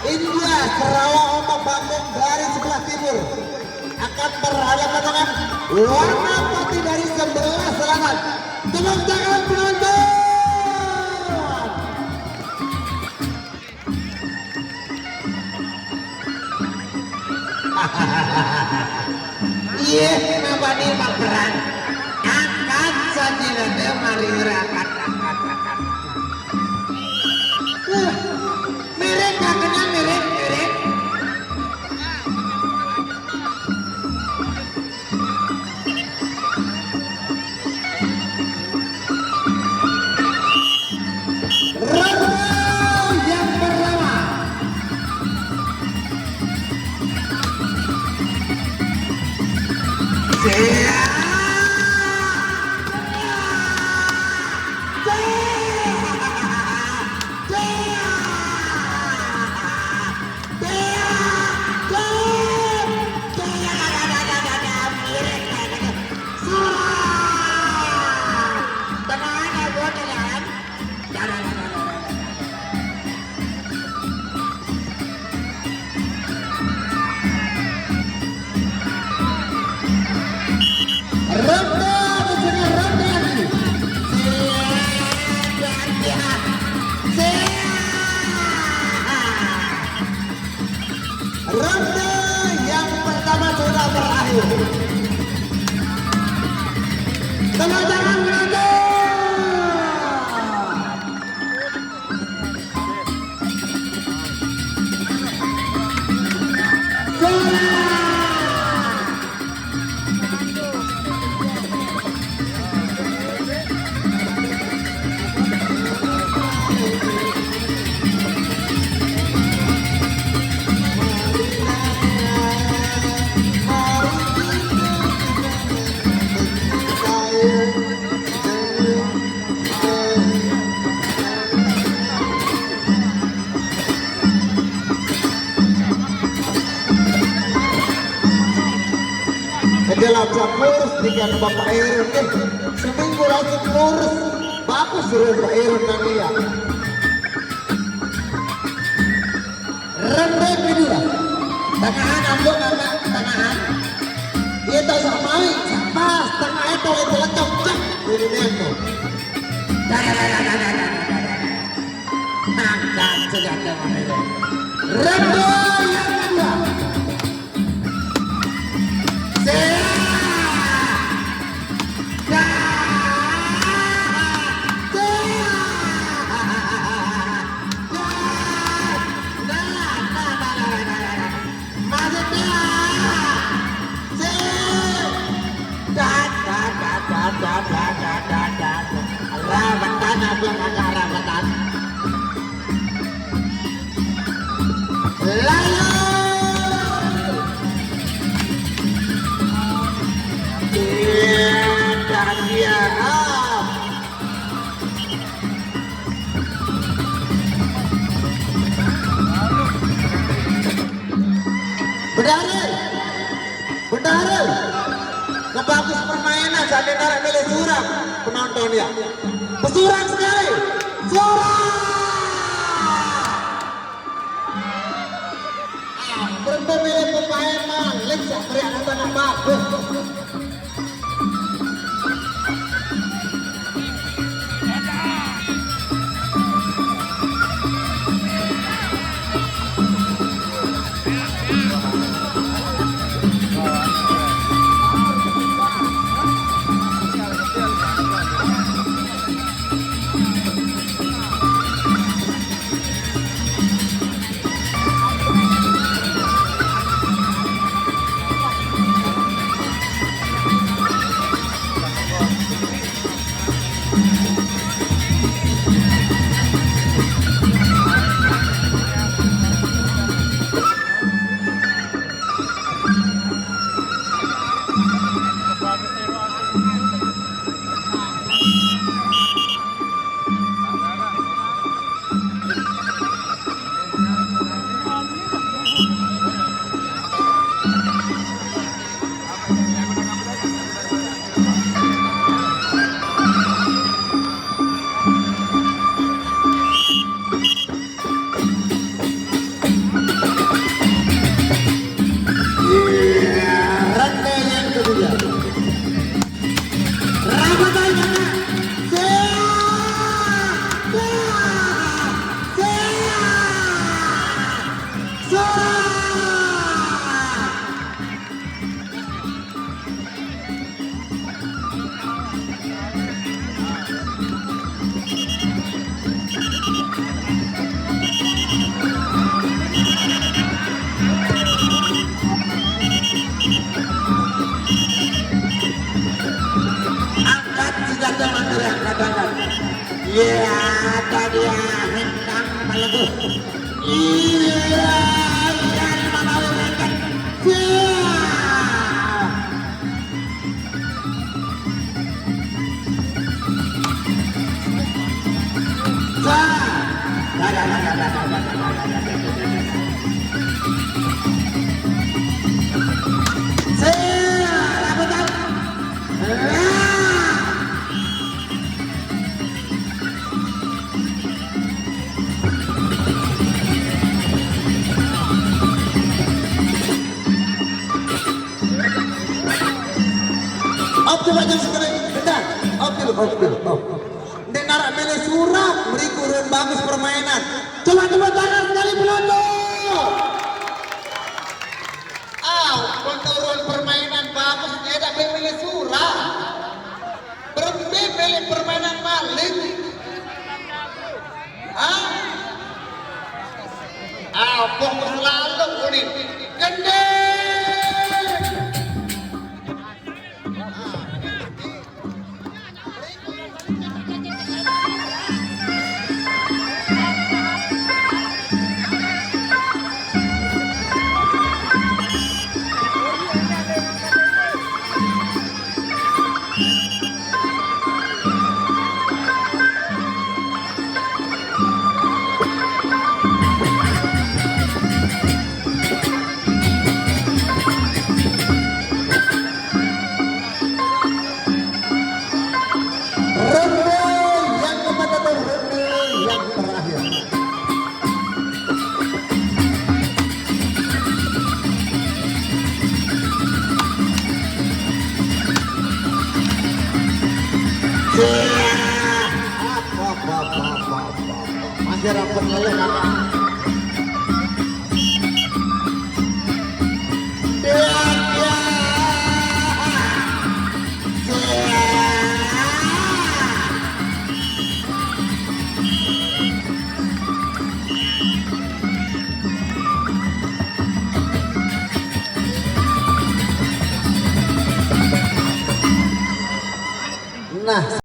India Sarawak Ombak Bandung dari sebelah timur akan berhadapan dengan Warna Putih dari sebelah selatan. Tepuk tangan penonton. Iya, kenapa nih Pak Beran? Angkat saja nanti mari angkat. Mirip gak kena mirip. Ronde yang pertama. Ronde yang pertama sudah berakhir. Tepuk tangan penonton. Dalam kurus dengan Bapak Irun seminggu lagi kurus bagus suruh Bapak Irun nanti ya. Ronde kedua tangan ambil anak tangan dia tahu sama pas tengah itu lecok cek ini itu angkat senjata mana itu. Ronde yang kedua Benar, kebagus permainan saat ditarik milih Surang penonton ya. Pesurang sekali, Surang. Berpemilih pemain mang, Lexa teriak nonton bagus. Ya, tadi hendak meleguh. Iya, yang mau rekan. Opti aja sekali, bentar. Opti. Dengar beli surat, beri kurun bagus permainan. Coba tangan sekali penonton. Penurun permainan bagus, tidak beli surat. Berhenti beli permainan maling. Fokus selalu kuning. Gede. Masih rapat lele kakak. Nah,